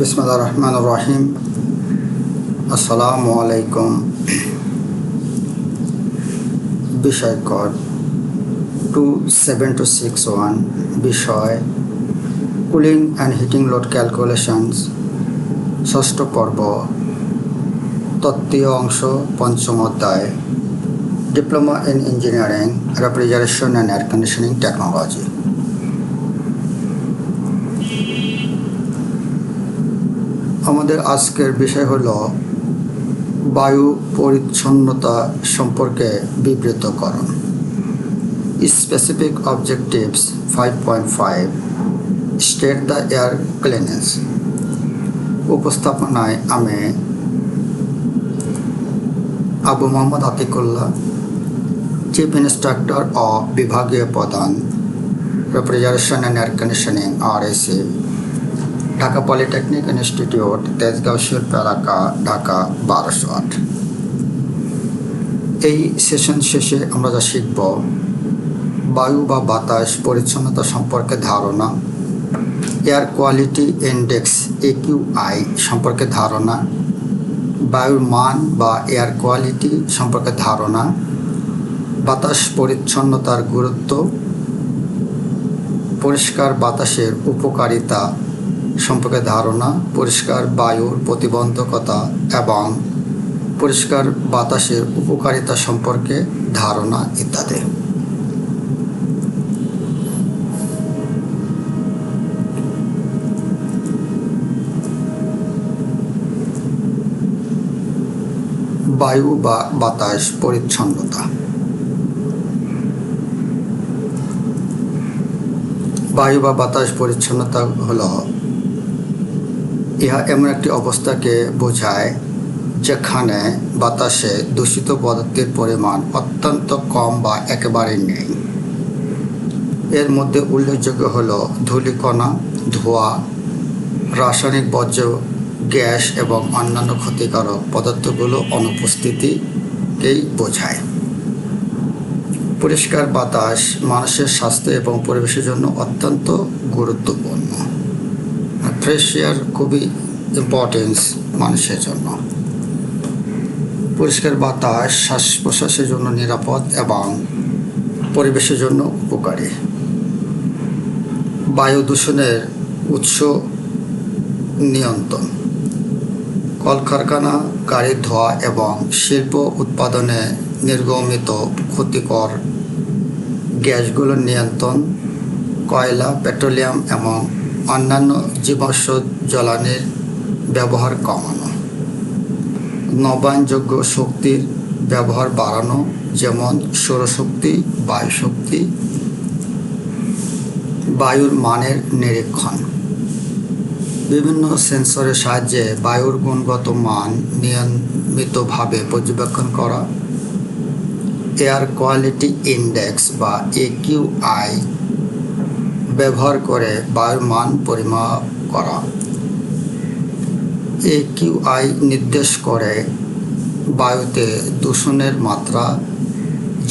बिस्मिल्लाहिर्रहमानिर्रहीम। अस्सलामु आलैकुम। বিষয় কোড 27261 বিষয় cooling and heating load calculations, ষষ্ঠ পর্ব, তত্ত্বীয় অংশ, পঞ্চম অধ্যায়, diploma in engineering refrigeration and air conditioning technology. আমাদের আজকের বিষয় হলো বায়ু পরিচ্ছন্নতা সম্পর্কে বিবৃতকরণ। Specific objectives 5.5 state the air cleanness. উপস্থাপনায় আমি আবু মোহাম্মদ আতিকুল্লাহ, চিফ ইন্সট্রাক্টর ও বিভাগীয় প্রধান, refrigeration and air conditioning RAC, Dhaka polytechnic institute, Tejgaon শিল্প এলাকা, ঢাকা 1208। এই সেশন শেষে আমরা যা শিখব: বায়ু বা বাতাস পরিচ্ছন্নতা সম্পর্কে ধারণা, এয়ার কোয়ালিটি ইন্ডেক্স AQI সম্পর্কে ধারণা, বায়ুর মান বা এয়ার কোয়ালিটি সম্পর্কে ধারণা, বাতাস পরিচ্ছন্নতার গুরুত্ব, পরিষ্কার বাতাসের উপকারিতা সম্পর্কে ধারণা, পরিষ্কার বায়ুর প্রতিবন্ধকতা এবং পরিষ্কার বাতাসের উপকারিতা সম্পর্কে ধারণা ইত্যাদি। বায়ু বা বাতাস পরিচ্ছন্নতা। বায়ু বা বাতাস পরিচ্ছন্নতা হলো ইহা এমন একটি অবস্থাকে বোঝায় যেখানে বাতাসে দূষিত পদার্থের পরিমাণ অত্যন্ত কম বা একেবারে নেই। এর মধ্যে উল্লেখযোগ্য হল ধূলিকণা, ধোঁয়া, রাসায়নিক বর্জ্য, গ্যাস এবং অন্যান্য ক্ষতিকারক পদার্থগুলো অনুপস্থিতিকেই বোঝায়। পরিষ্কার বাতাস মানুষের স্বাস্থ্য এবং পরিবেশের জন্য অত্যন্ত গুরুত্বপূর্ণ। ফ্রেশ এয়ার খুবই ইম্পর্টেন্স মানুষের জন্য। পরিষ্কার বাতাস শ্বাস প্রশ্বাসের জন্য নিরাপদ এবং পরিবেশের জন্য উপকারী। বায়ু দূষণের উৎস নিয়ন্ত্রণ, কলকারখানা, গাড়ির ধোঁয়া এবং শিল্প উৎপাদনে নির্গমিত ক্ষতিকর গ্যাসগুলোর নিয়ন্ত্রণ, কয়লা, পেট্রোলিয়াম এবং অন্যান্য জীবাশ্ম জ্বালানির ব্যবহার কমানো, নবায়নযোগ্য শক্তির ব্যবহার বাড়ানো, যেমন সৌরশক্তি, বায়ুশক্তি, বায়ুর মানের নিরীক্ষণ, বিভিন্ন সেন্সরের সাহায্যে বায়ুর গুণগত মান নিয়মিতভাবে পর্যবেক্ষণ করা, এয়ার কোয়ালিটি ইন্ডেক্স বা AQI ব্যবহার করে বায়ুর মান পরিমাপ করা। AQI নির্দেশ করে বায়ুতে দূষণের মাত্রা,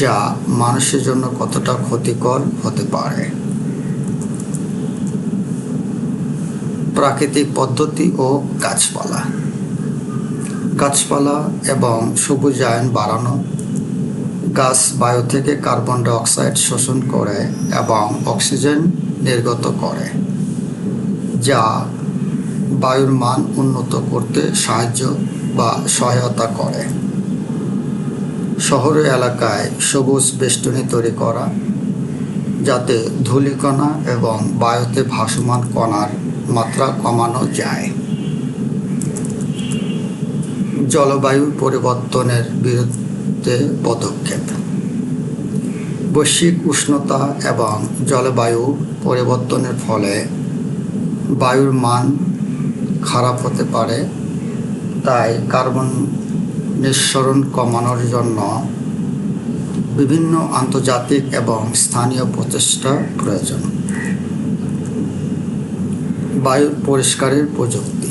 যা মানুষের জন্য কতটা ক্ষতিকর হতে পারে। প্রাকৃতিক পদ্ধতি ও গাছপালা। গাছপালা এবং সবুজায়ন বাড়ানো। গাছ বায়ু থেকে কার্বন ডাই অক্সাইড শোষণ করে এবং অক্সিজেন নির্গত করে, যা বায়ুর মান উন্নত করতে সাহায্য বা সহায়তা করে। শহরের এলাকায় সবুজ বেষ্টনী তৈরি করা, যাতে ধূলিকণা এবং বায়ুতে ভাসমান কণার মাত্রা কমানো যায়। জলবায়ু পরিবর্তনের বিরুদ্ধে পদক্ষেপ। বৈশ্বিক উষ্ণতা এবং জলবায়ু পরিবর্তনের ফলে বায়ুর মান খারাপ হতে পারে, তাই কার্বন নিঃসরণ কমানোর জন্য বিভিন্ন আন্তর্জাতিক এবং স্থানীয় প্রচেষ্টা প্রয়োজন। বায়ু পরিষ্কারের প্রযুক্তি।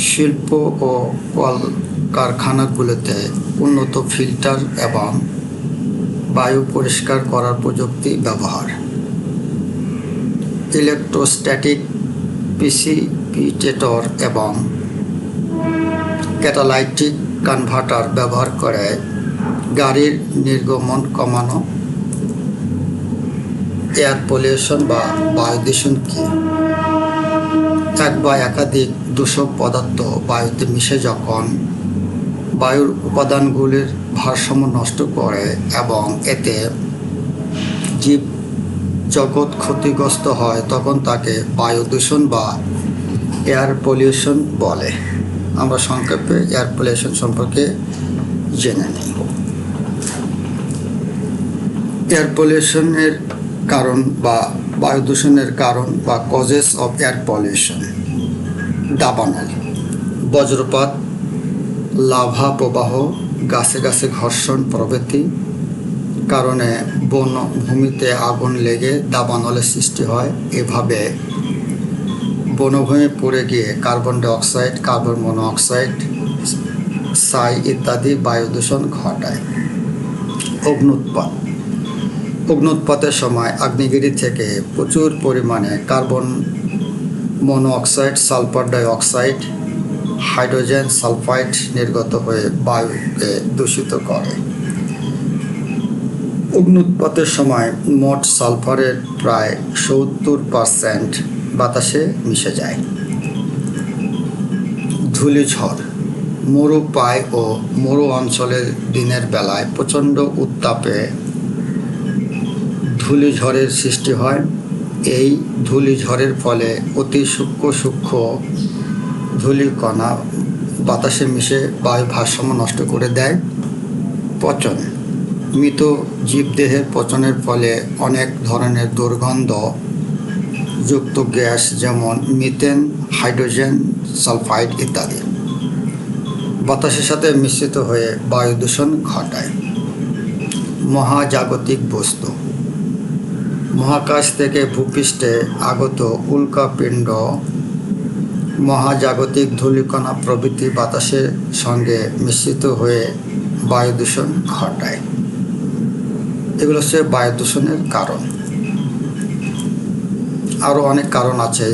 শিল্প ও কলকারখানাগুলোতে উন্নত ফিল্টার এবং বায়ু পরিষ্কার করার প্রযুক্তি ব্যবহার। ইলেকট্রোস্ট্যাটিক প্রেসিপিটেটর এবং ক্যাটালাইটিক কনভার্টার ব্যবহার করে গাড়ির নির্গমন কমানো। এয়ার পলিউশন বা বায়ু দূষণ কি? এক বা একাধিক দূষক পদার্থ বায়ুতে মিশে যখন বায়ুর উপাদানগুলির ভারসাম্য নষ্ট করে এবং এতে জীব জগৎ ক্ষতিগ্রস্ত হয় তখন তাকে বায়ু দূষণ বা এয়ার পলিউশন বলে। আমরা সংক্ষেপে এয়ার পলিউশন সম্পর্কে জেনে নিই। এয়ার পলিউশনের কারণ বা বায়ু দূষণের কারণ বা কজেস অফ এয়ার পলিউশন: দাবানল, বজ্রপাত, লাভা প্রবাহ, গাছে গাছে ঘর্ষণ প্রভৃতি কারণে বনভূমিতে আগুন লেগে দাবানলের সৃষ্টি হয়। এভাবে বনভূমি পুড়ে গিয়ে কার্বন ডাইঅক্সাইড, কার্বন মনোঅক্সাইড, ছাই ইত্যাদি বায়ু দূষণ ঘটায়। অগ্নুৎপাত: অগ্নুৎপাতের সময় আগ্নেয়গিরি থেকে প্রচুর পরিমাণে carbon monoxide, sulphur dioxide, hydrogen sulphide নির্গত হয়ে বায়ুকে দূষিত করে। অগ্নুৎপাতের সময় মোট সালফারের প্রায় 70% বাতাসে মিশে যায়। ধূলিঝড়: মরুপায় ও মরু অঞ্চলের দিনের বেলায় প্রচণ্ড উত্তাপে ধূলিঝড়ের সৃষ্টি হয়। এই ধূলিঝড়ের ফলে অতি সূক্ষ্ম ধূলিকণা বাতাসে মিশে বায়ু ভারসাম্য নষ্ট করে দেয়। পচন: মৃত জীবদেহের পচনের ফলে অনেক ধরনের দুর্গন্ধ যুক্ত গ্যাস যেমন মিথেন, হাইড্রোজেন সালফাইড ইত্যাদি বাতাসের সাথে মিশ্রিত হয়ে বায়ু দূষণ ঘটায়। মহাজাগতিক বস্তু: মহাকাশ থেকে ভূপৃষ্ঠে আগত উল্কাপিণ্ড, মহাজাগতিক ধূলিকণা প্রভৃতি বাতাসের সঙ্গে মিশ্রিত হয়ে বায়ু দূষণ ঘটায়। এগুলো হচ্ছে বায়ু দূষণের কারণ। আরও অনেক কারণ আছে।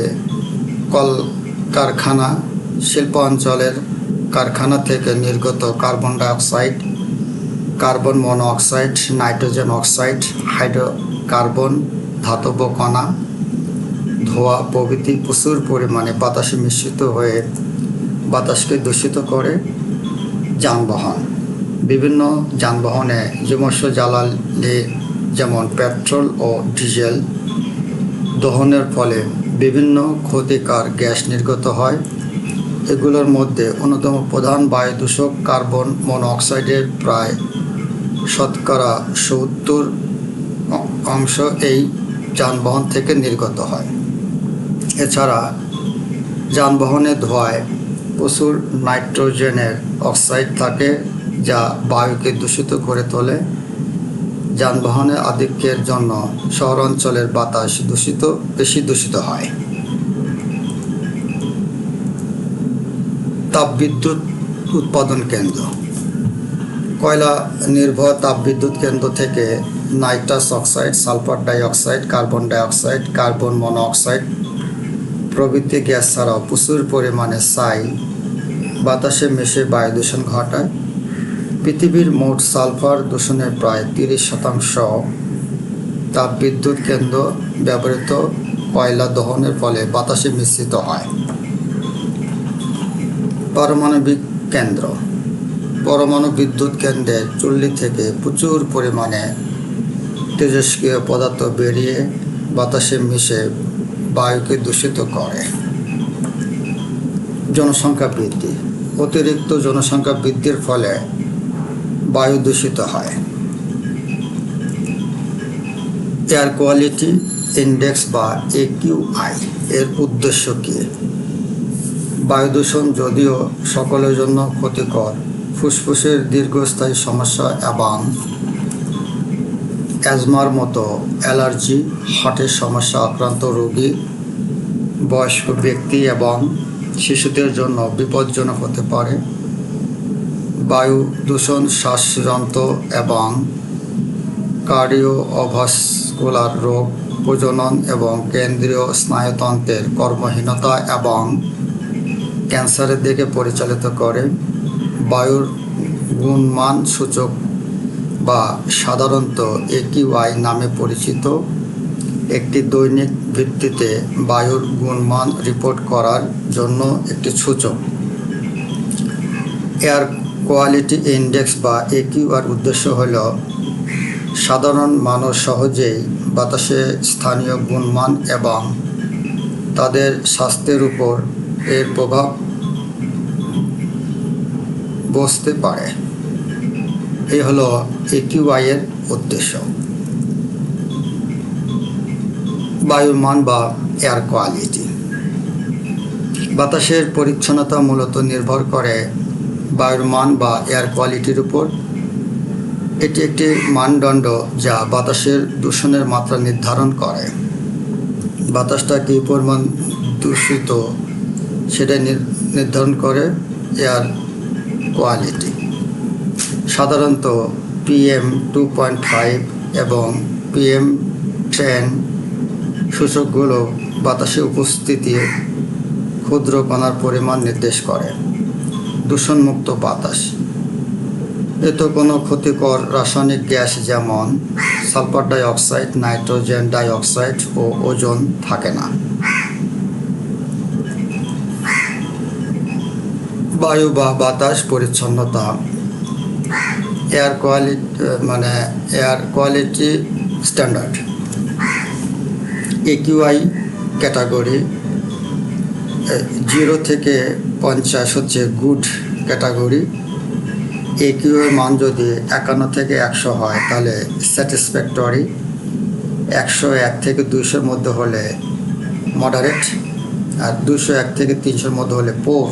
কলকারখানা, শিল্প অঞ্চলের কারখানা থেকে নির্গত carbon dioxide, carbon monoxide, nitrogen oxide, hydrocarbon, ধাতব কণা, ধোঁয়া প্রভৃতি প্রচুর পরিমাণে বাতাসে মিশ্রিত হয়ে বাতাসকে দূষিত করে। যানবাহন: বিভিন্ন যানবাহনে জীবাশ্ম জ্বালানি যেমন পেট্রোল ও ডিজেল দহনের ফলে বিভিন্ন ক্ষতিকর গ্যাস নির্গত হয়। এগুলোর মধ্যে অন্যতম প্রধান বায়ু দূষক কার্বন মনোঅক্সাইডের প্রায় 70% এই যানবাহন থেকে নির্গত হয়। এছাড়া যানবাহনের ধোঁয়ায় প্রচুর নাইট্রোজেনের অক্সাইড থাকে যা বায়ুকে দূষিত করে তোলে। যানবাহনের আধিক্যের জন্য শহরাঞ্চলের বাতাস বেশি দূষিত হয়। তাপবিদ্যুৎ উৎপাদন কেন্দ্র: কয়লা নির্ভর তাপবিদ্যুৎ কেন্দ্র থেকে nitrous oxide, sulphur dioxide, carbon dioxide, carbon monoxide প্রভৃতি গ্যাস ছাড়াও প্রচুর পরিমাণে ছাই বাতাসে মিশে বায়ু দূষণ ঘটায়। পৃথিবীর মোট সালফার দূষণের প্রায় 30% তাপবিদ্যুৎ কেন্দ্র ব্যবহৃত কয়লা দহনের ফলে বাতাসে মিশ্রিত হয়। পারমাণবিক কেন্দ্র: পরমাণু বিদ্যুৎ কেন্দ্রের চুল্লি থেকে প্রচুর পরিমাণে তেজস্ক্রিয় পদার্থ বেরিয়ে বাতাসে মিশে বায়ুকে দূষিত করে। জনসংখ্যা বৃদ্ধি: অতিরিক্ত জনসংখ্যা বৃদ্ধির ফলে বায়ু দূষিত হয়। এয়ার কোয়ালিটি ইন্ডেক্স বা AQI এর উদ্দেশ্য কী? বায়ু দূষণ যদিও সকলের জন্য ক্ষতিকর, ফুসফুসের দীর্ঘস্থায়ী সমস্যা এবং অ্যাজমার মতো অ্যালার্জি, হার্টের সমস্যা আক্রান্ত রোগী, বয়স্ক ব্যক্তি এবং শিশুদের জন্য বিপজ্জনক হতে পারে। বায়ু দূষণ শ্বাসযন্ত্র এবং কার্ডিওভাস্কুলার রোগ, প্রজনন এবং কেন্দ্রীয় স্নায়ুতন্ত্রের কর্মহীনতা এবং ক্যান্সারের দিকে পরিচালিত করে। বায়ুর গুণমান সূচক বা সাধারণত AQI নামে পরিচিত একটি দৈনিক ভিত্তিতে বায়ুর গুণমান রিপোর্ট করার জন্য একটি সূচক। এয়ার কোয়ালিটি ইন্ডেক্স বা AQI উদ্দেশ্য হল সাধারণ মানুষ সহজেই বাতাসে স্থানীয় গুণমান এবং তাদের স্বাস্থ্যের উপর এর প্রভাব বুঝতে পারে। এই হলো AQI এর উদ্দেশ্য। বায়ুর মান বা এয়ার কোয়ালিটি। বাতাসের পরিচ্ছন্নতা মূলত নির্ভর করে বায়ুর মান বা এয়ার কোয়ালিটির উপর। এটি একটি মানদণ্ড যা বাতাসের দূষণের মাত্রা নির্ধারণ করে। বাতাসটা কী পরিমাণ দূষিত সেটা নির্ধারণ করে এয়ার কোয়ালিটি। সাধারণত PM 2.5 এবং PM10 সূচকগুলো বাতাসে উপস্থিতি ক্ষুদ্র কণার পরিমাণ নির্দেশ করে। দূষণমুক্ত বাতাস। এতে কোনো ক্ষতিকর রাসায়নিক গ্যাস যেমন সালফার ডাইঅক্সাইড, নাইট্রোজেন ডাইঅক্সাইড ও ওজোন থাকে না। বায়ু বা বাতাস পরিচ্ছন্নতা। Air quality standard. AQI category 0 থেকে 50 হচ্ছে গুড ক্যাটাগরি। AQI মান যদি 51 থেকে 100 হয় তাহলে স্যাটিসফ্যাক্টরি। 101 থেকে 200 মধ্যে হলে মডারেট, আর 201 থেকে 300 মধ্যে হলে পোর,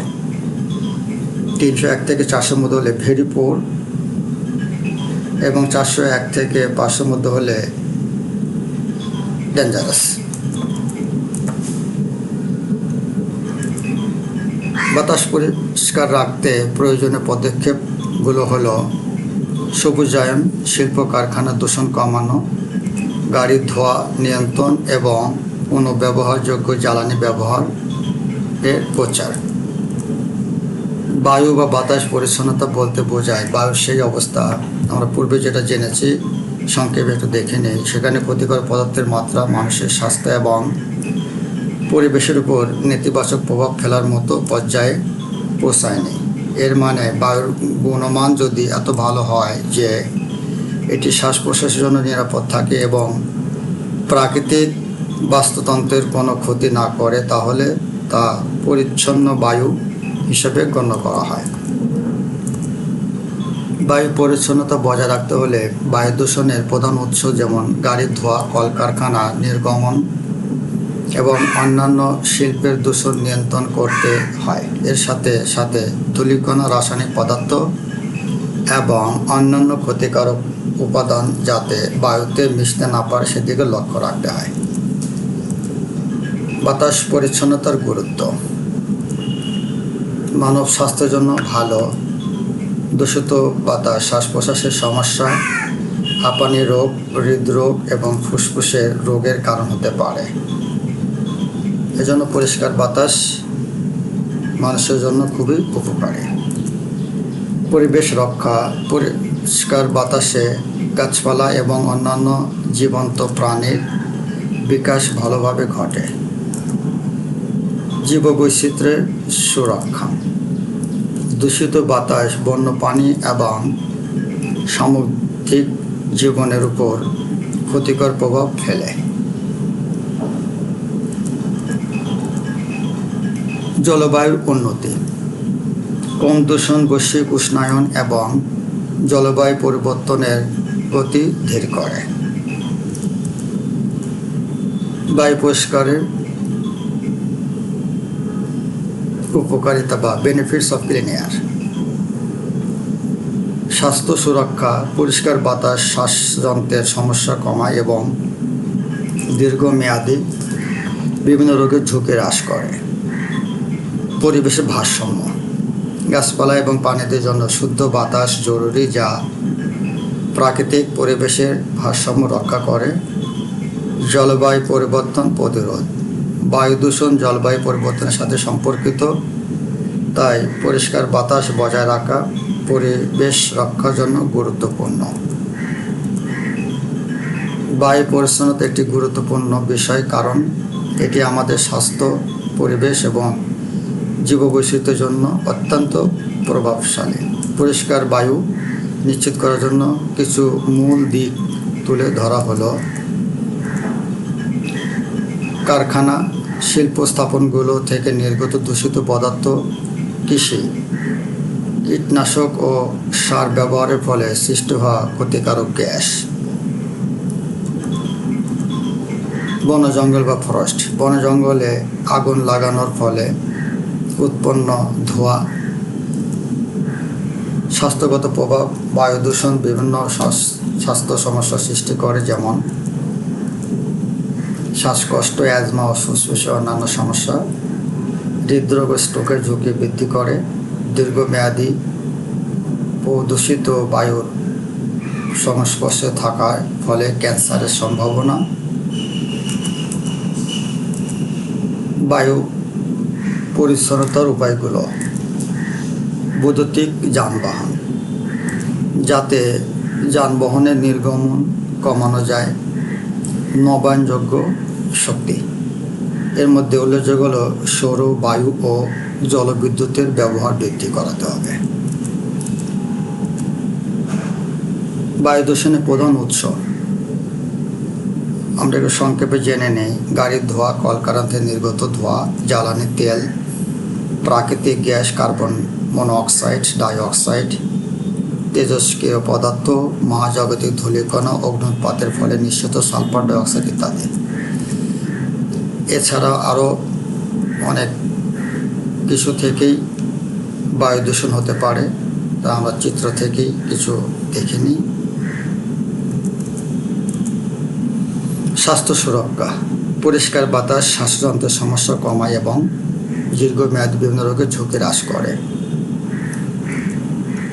301 থেকে 400 মধ্যে হলে ভেরি পোর এবং 401 থেকে 500 মধ্যে হলে ডেঞ্জারাস। বাতাস পরিষ্কার রাখতে প্রয়োজনীয় পদক্ষেপগুলো হলো সবুজায়ন, শিল্প কারখানার দূষণ কমানো, গাড়ির ধোঁয়া নিয়ন্ত্রণ এবং পুনঃব্যবহারযোগ্য জ্বালানি ব্যবহারের প্রচার। বায়ু বা বাতাস পরিচ্ছন্নতা বলতে বোঝায় বায়ুর সেই অবস্থা, আমরা পূর্বে যেটা জেনেছি সংক্ষেপে একটু দেখে নেই। সেখানে ক্ষতিকর পদার্থের মাত্রা মানুষের স্বাস্থ্য এবং পরিবেশের উপর নেতিবাচক প্রভাব ফেলার মতো পর্যায়ে পৌঁছায়নি। এর মানে বায়ুর গুণমান যদি এত ভালো হয় যে এটি শ্বাস প্রশ্বাসের জন্য নিরাপদ থাকে এবং প্রাকৃতিক বাস্তুতন্ত্রের কোনো ক্ষতি না করে, তাহলে তা পরিচ্ছন্ন বায়ু হিসেবে গণ্য করা হয়। বায়ু পরিচ্ছন্নতা বজায় রাখতে হলে বায়ু দূষণের প্রধান উৎস যেমন গাড়ির ধোঁয়া, কলকারখানা নির্গমন এবং অন্যান্য শিল্পের দূষণ নিয়ন্ত্রণ করতে হয়। এর সাথে সাথে ধূলিকণা, রাসায়নিক পদার্থ এবং অন্যান্য ক্ষতিকারক উপাদান যাতে বায়ুতে মিশতে না পারে সেদিকে লক্ষ্য রাখতে হয়। বাতাস পরিচ্ছন্নতার গুরুত্ব। মানব স্বাস্থ্যের জন্য ভালো। দূষিত বাতাস শ্বাস প্রশ্বাসের সমস্যা, হাঁপানি রোগ, হৃদরোগ এবং ফুসফুসের রোগের কারণ হতে পারে। এজন্য পরিষ্কার বাতাস মানুষের জন্য খুবই উপকারী। পরিবেশ রক্ষা। পরিষ্কার বাতাসে গাছপালা এবং অন্যান্য জীবন্ত প্রাণীর বিকাশ ভালোভাবে ঘটে। জীববৈচিত্র্যের সুরক্ষা। দূষিত বাতাস বন্যপ্রাণী এবং সামুদ্রিক জীবনের উপর ক্ষতিকর প্রভাব ফেলে। জলবায়ুর উন্নতি। কম দূষণ বৈশ্বিক উষ্ণায়ন এবং জলবায়ু পরিবর্তনের গতি ধীর করে। বায়ু পরিষ্কারের উপকারিতা বা বেনিফিটস অফ ক্লিন এয়ার। স্বাস্থ্য সুরক্ষা। পরিষ্কার বাতাস শ্বাসযন্ত্রের সমস্যা কমায় এবং দীর্ঘমেয়াদী বিভিন্ন রোগের ঝুঁকি হ্রাস করে। পরিবেশের ভারসাম্য। গাছপালা এবং প্রাণীদের জন্য শুদ্ধ বাতাস জরুরি, যা প্রাকৃতিক পরিবেশের ভারসাম্য রক্ষা করে, জলবায়ু পরিবর্তন প্রতিরোধ। বায়ু দূষণ জলবায়ু পরিবর্তনের সাথে সম্পর্কিত, তাই পরিষ্কার বাতাস বজায় রাখা পরিবেশ রক্ষার জন্য গুরুত্বপূর্ণ। বায়ু পরিচ্ছন্নতা একটি গুরুত্বপূর্ণ বিষয়, কারণ এটি আমাদের স্বাস্থ্য, পরিবেশ এবং জীববৈচিত্র্যের জন্য অত্যন্ত প্রভাবশালী। পরিষ্কার বায়ু নিশ্চিত করার জন্য কিছু মূল দিক তুলে ধরা হলো: কারখানা, শিল্প স্থাপনগুলো থেকে নির্গত দূষিত পদার্থ, কৃষি, কীটনাশক ও সার ব্যবহারের ফলে সৃষ্টি হওয়া ক্ষতিকারক গ্যাস। বন জঙ্গল বা ফরেস্ট, বন জঙ্গলে আগুন লাগানোর ফলে উৎপন্ন ধোঁয়া, স্বাস্থ্যগত প্রভাব। বায়ু দূষণ বিভিন্ন স্বাস্থ্য সমস্যা সৃষ্টি করে, যেমন শ্বাসকষ্ট, অ্যাজমা ও ফুসফুসের অন্যান্য সমস্যা। হৃদরোগ ও স্ট্রোকের ঝুঁকি বৃদ্ধি করে। দীর্ঘমেয়াদী প্রদূষিত বায়ুর সংস্পর্শে থাকার ফলে ক্যান্সারের সম্ভাবনা। বায়ু পরিচ্ছন্নতার উপায়গুলো: বৈদ্যুতিক যানবাহন, যাতে যানবাহনের নির্গমন কমানো যায়। নবায়নযোগ্য শক্তি, এর মধ্যে উল্লেখযোগ্য হল সৌর, বায়ু ও জলবিদ্যুতের ব্যবহার বৃদ্ধি করাতে হবে। বায়ু দূষণের প্রধান উৎস আমরা একটু সংক্ষেপে জেনে নেই। গাড়ির ধোঁয়া, কলকারখানা থেকে নির্গত ধোঁয়া, জ্বালানি তেল, প্রাকৃতিক গ্যাস, কার্বন মনোঅক্সাইড, ডাইঅক্সাইড, তেজস্ক্রিয় পদার্থ, মহাজাগতিক ধূলিকণা, অগ্ন্যুৎপাতের ফলে নিঃসৃত সালফার ডাইঅক্সাইড ইত্যাদি। এছাড়া আরও অনেক কিছু থেকেই বায়ু দূষণ হতে পারে, তা আমরা চিত্র থেকেই কিছু দেখে নিই। স্বাস্থ্য সুরক্ষা, পরিষ্কার বাতাস শ্বাসযন্ত্রের সমস্যা কমায় এবং দীর্ঘমেয়াদী বিভিন্ন রোগের ঝুঁকি হ্রাস করে।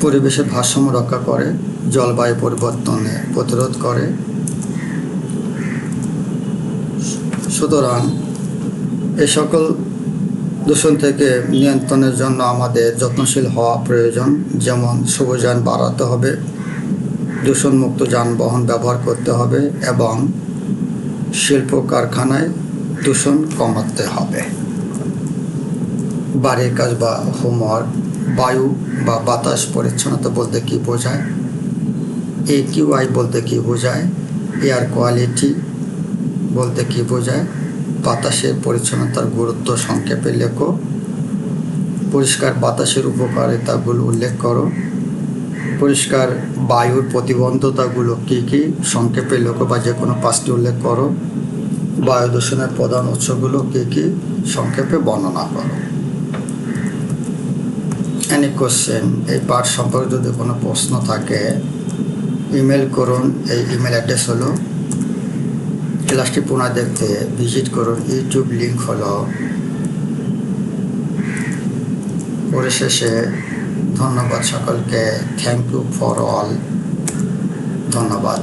পরিবেশের ভারসাম্য রক্ষা করে, জলবায়ু পরিবর্তনে প্রতিরোধ করে। সুতরাং এই সকল দূষণ থেকে নিয়ন্ত্রণের জন্য আমাদের যত্নশীল হওয়া প্রয়োজন। যেমন সবুজায়ন বাড়াতে হবে, দূষণমুক্ত যানবাহন ব্যবহার করতে হবে এবং শিল্প কারখানায় দূষণ কমাতে হবে। বাড়ির কাজ বা হোমওয়ার্ক: বায়ু বা বাতাস পরিচ্ছন্নতা বলতে কী বোঝায়? AQI বলতে কী বোঝায়? এয়ার কোয়ালিটি বলতে কী বোঝায়? বাতাসের পরিচ্ছন্নতার গুরুত্ব সংক্ষেপে লেখো। পরিষ্কার বাতাসের উপকারিতাগুলো উল্লেখ করো। পরিষ্কার বায়ুর প্রতিবন্ধকতাগুলো কী কী? সংক্ষেপে লেখো বা যে কোনো 5টি উল্লেখ করো। বায়ু দূষণের প্রধান উৎসগুলো কী কী? সংক্ষেপে বর্ণনা করো। এনি কোশ্চেন, এই পাঠ সম্পর্কে যদি কোনো প্রশ্ন থাকে ইমেল করুন। এই ইমেল অ্যাড্রেস হলো। ক্লাসটি পুনরায় দেখতে ভিজিট করুন। ইউটিউব লিঙ্ক হলো। পরিশেষে ধন্যবাদ সকলকে। Thank you for all. ধন্যবাদ।